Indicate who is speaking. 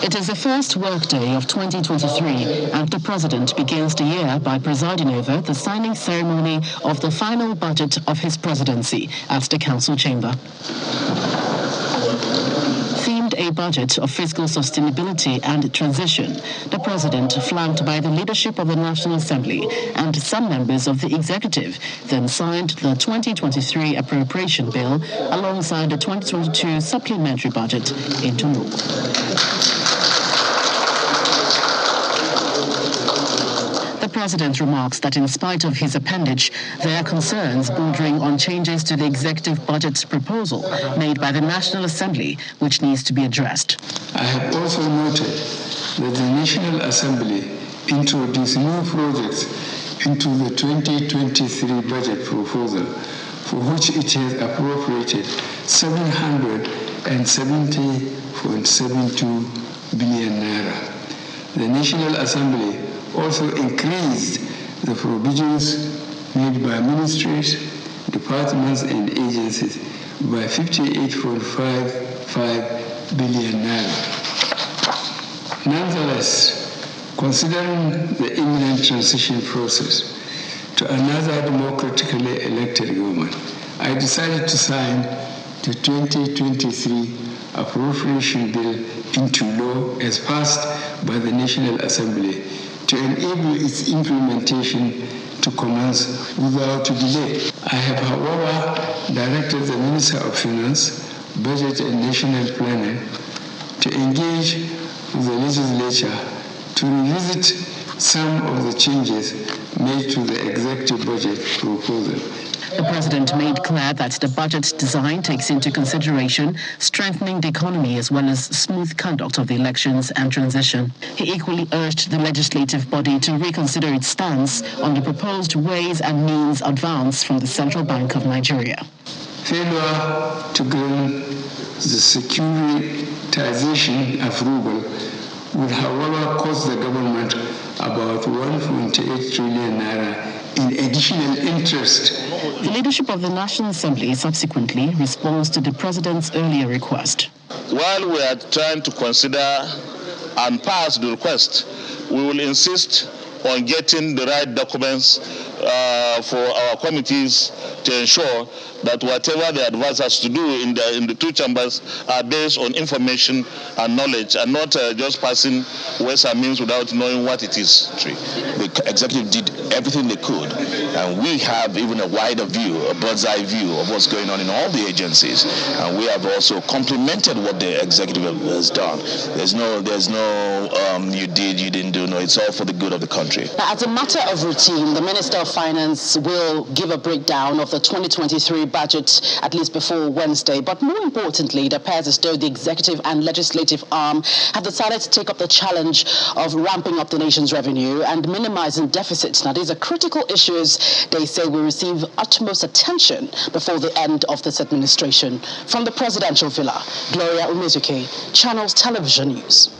Speaker 1: It is the first workday of 2023, and the President begins the year by presiding over the signing ceremony of the final budget of his presidency at the Council Chamber. Themed a budget of fiscal sustainability and transition, the President, flanked by the leadership of the National Assembly and some members of the Executive, then signed the 2023 Appropriation Bill alongside the 2022 Supplementary Budget into law. The President remarks that in spite of his appendage, there are concerns bordering on changes to the executive budget proposal made by the National Assembly, which needs to be addressed.
Speaker 2: I have also noted that the National Assembly introduced new projects into the 2023 budget proposal, for which it has appropriated 770.72 billion naira. The National Assembly also increased the provisions made by ministries, departments and agencies by 58.55 billion naira. Nonetheless, considering the imminent transition process to another democratically elected government, I decided to sign the 2023 Appropriation Bill into law as passed by the National Assembly to enable its implementation to commence without delay. I have, however, directed the Minister of Finance, Budget and National Planning to engage with the legislature to revisit some of the changes made to the executive budget proposal.
Speaker 1: The President made clear that the budget design takes into consideration strengthening the economy as well as smooth conduct of the elections and transition. He equally urged the legislative body to reconsider its stance on the proposed ways and means advance from the Central Bank of Nigeria.
Speaker 2: Failure to grant the securitization approval would, however, cost the government about 1.8 trillion naira in additional interest.
Speaker 1: The leadership of the National Assembly subsequently responds to the President's earlier request.
Speaker 3: While we are trying to consider and pass the request, we will insist on getting the right documents for our committees to ensure that whatever the advisors to do in the two chambers are based on information and knowledge and not just passing ways and means without knowing what it is.
Speaker 4: The executive did everything they could, and we have even a wider view, a bird's eye view of what's going on in all the agencies, and we have also complemented what the executive has done. There's no you did, you didn't do, no, it's all for the good of the country.
Speaker 1: Now, as a matter of routine, the Minister of Finance will give a breakdown of the 2023 budget at least before Wednesday. But more importantly, it appears as though the executive and legislative arm have decided to take up the challenge of ramping up the nation's revenue and minimizing deficits. Now, these are critical issues they say will receive utmost attention before the end of this administration. From the presidential villa, Gloria Umezuke, Channels Television News.